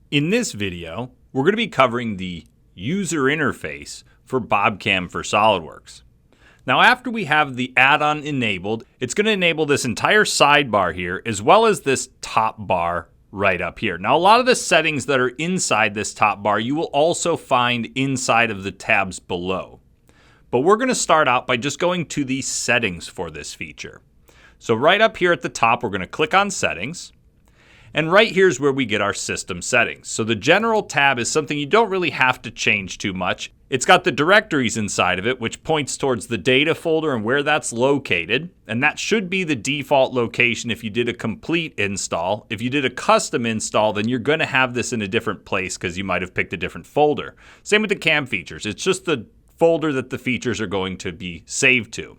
In this video, we're going to be covering the user interface for BobCAM for SOLIDWORKS. Now, after we have the add-on enabled, it's going to enable this entire sidebar here, as well as this top bar right up here. Now, a lot of the settings that are inside this top bar, you will also find inside of the tabs below. But we're going to start out by just going to the settings for this feature. So right up here at the top, we're going to click on settings. And right here is where we get our system settings. So the general tab is something you don't really have to change too much. It's got the directories inside of it, which points towards the data folder and where that's located. And that should be the default location if you did a complete install. If you did a custom install, then you're going to have this in a different place because you might have picked a different folder. Same with the CAM features. It's just the folder that the features are going to be saved to.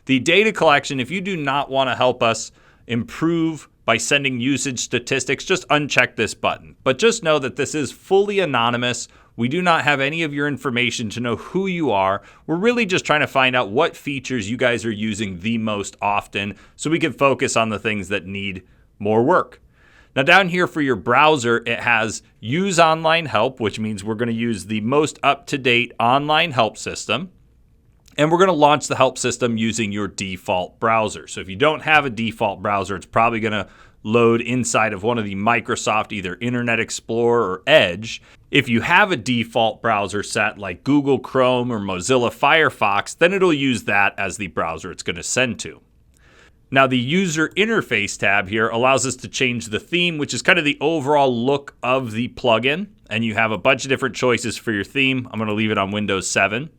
The data collection, if you do not want to help us improve by sending usage statistics, just uncheck this button. But just know that this is fully anonymous. We do not have any of your information to know who you are. We're really just trying to find out what features you guys are using the most often so we can focus on the things that need more work. Now down here for your browser, it has Use Online Help, which means we're going to use the most up-to-date online help system. And we're going to launch the help system using your default browser. So if you don't have a default browser, it's probably going to load inside of one of the Microsoft either Internet Explorer or Edge. If you have a default browser set like Google Chrome or Mozilla Firefox, then it'll use that as the browser it's going to send to. Now the user interface tab here allows us to change the theme, which is kind of the overall look of the plugin. And you have a bunch of different choices for your theme. I'm going to leave it on Windows 7.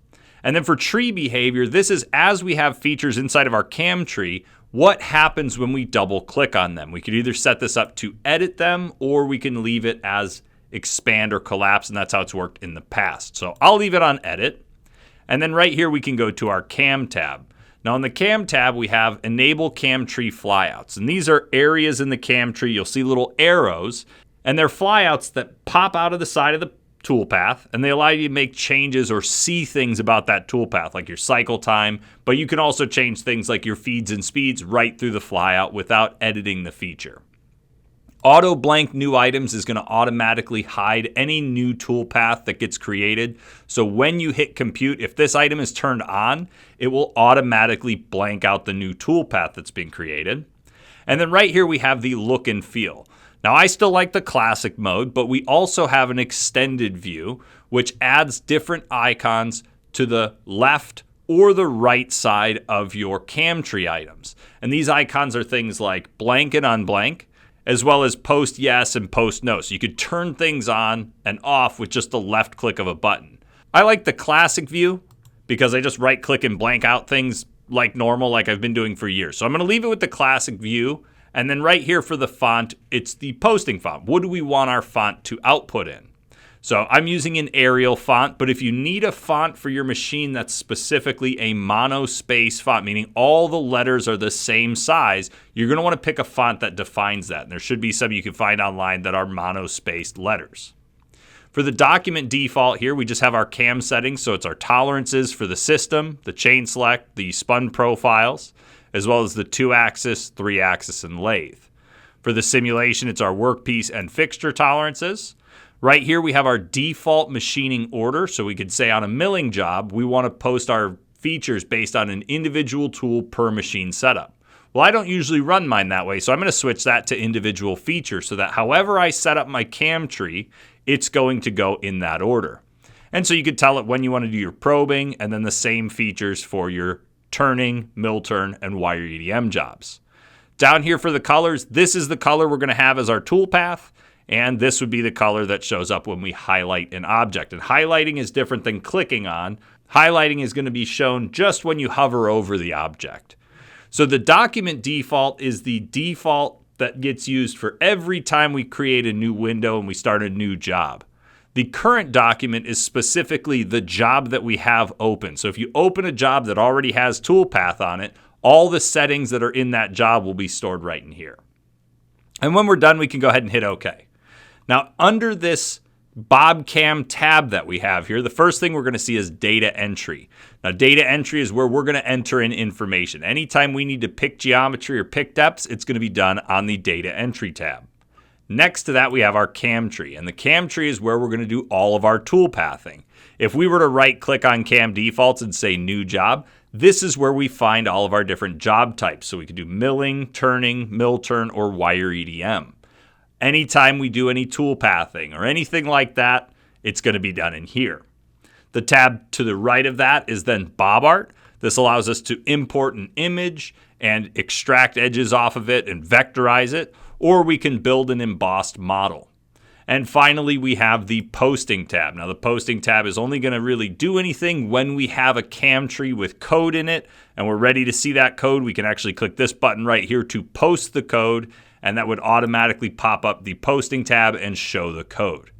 And then for tree behavior, this is as we have features inside of our CAM tree, what happens when we double click on them. We could either set this up to edit them or we can leave it as expand or collapse, and that's how it's worked in the past. So I'll leave it on edit. And then right here we can go to our CAM tab. Now in the CAM tab, we have enable CAM tree flyouts. And these are areas in the CAM tree. You'll see little arrows, and they're flyouts that pop out of the side of the toolpath, and they allow you to make changes or see things about that toolpath, like your cycle time, but you can also change things like your feeds and speeds right through the flyout without editing the feature. Auto blank new items is going to automatically hide any new toolpath that gets created. So when you hit compute, if this item is turned on, it will automatically blank out the new toolpath that's been created. And then right here we have the look and feel. Now, I still like the classic mode, but we also have an extended view, which adds different icons to the left or the right side of your CAM tree items. And these icons are things like blank and unblank, as well as post yes and post no. So you could turn things on and off with just the left click of a button. I like the classic view because I just right click and blank out things like normal, like I've been doing for years. So I'm going to leave it with the classic view. And then right here for the font, it's the posting font. What do we want our font to output in? So I'm using an Arial font, but if you need a font for your machine that's specifically a monospace font, meaning all the letters are the same size, you're going to want to pick a font that defines that. And there should be some you can find online that are monospaced letters. For the document default here, we just have our CAM settings. So it's our tolerances for the system, the chain select, the spun profiles, as well as the 2-axis, 3-axis, and lathe. For the simulation, it's our workpiece and fixture tolerances. Right here, we have our default machining order. So we could say on a milling job, we want to post our features based on an individual tool per machine setup. Well, I don't usually run mine that way, so I'm going to switch that to individual features so that however I set up my CAM tree, it's going to go in that order. And so you could tell it when you want to do your probing, and then the same features for your turning, mill turn, and wire EDM jobs. Down here for the colors, this is the color we're going to have as our toolpath, and this would be the color that shows up when we highlight an object. And highlighting is different than clicking on. Highlighting is going to be shown just when you hover over the object. So the document default is the default that gets used for every time we create a new window and we start a new job. The current document is specifically the job that we have open. So if you open a job that already has toolpath on it, all the settings that are in that job will be stored right in here. And when we're done, we can go ahead and hit OK. Now, under this BobCAM tab that we have here, the first thing we're going to see is data entry. Now, data entry is where we're going to enter in information. Anytime we need to pick geometry or pick depths, it's going to be done on the data entry tab. Next to that, we have our CAM tree, and the CAM tree is where we're going to do all of our toolpathing. If we were to right-click on CAM defaults and say New Job, this is where we find all of our different job types. So we could do milling, turning, mill turn, or wire EDM. Anytime we do any toolpathing or anything like that, it's going to be done in here. The tab to the right of that is then BobArt. This allows us to import an image and extract edges off of it and vectorize it, or we can build an embossed model. And finally, we have the posting tab. Now, the posting tab is only going to really do anything when we have a CAM tree with code in it, and we're ready to see that code. We can actually click this button right here to post the code, and that would automatically pop up the posting tab and show the code.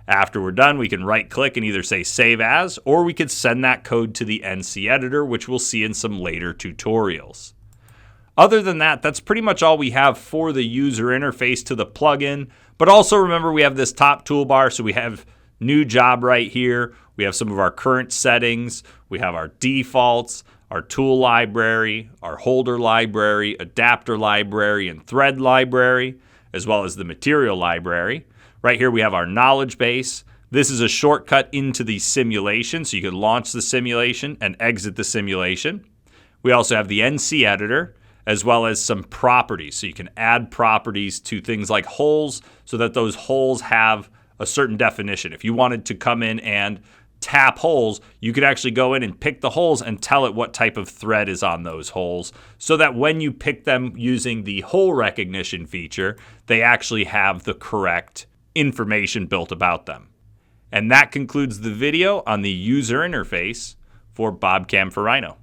After we're done, we can right-click and either say Save As, or we could send that code to the NC editor, which we'll see in some later tutorials. Other than that, that's pretty much all we have for the user interface to the plugin. But also remember, we have this top toolbar, so we have New Job right here. We have some of our current settings. We have our defaults, our tool library, our holder library, adapter library, and thread library, as well as the material library. Right here we have our knowledge base. This is a shortcut into the simulation, so you can launch the simulation and exit the simulation. We also have the NC editor, as well as some properties. So you can add properties to things like holes so that those holes have a certain definition. If you wanted to come in and tap holes, you could actually go in and pick the holes and tell it what type of thread is on those holes, so that when you pick them using the hole recognition feature, they actually have the correct information built about them. And that concludes the video on the user interface for BobCAM for Rhino.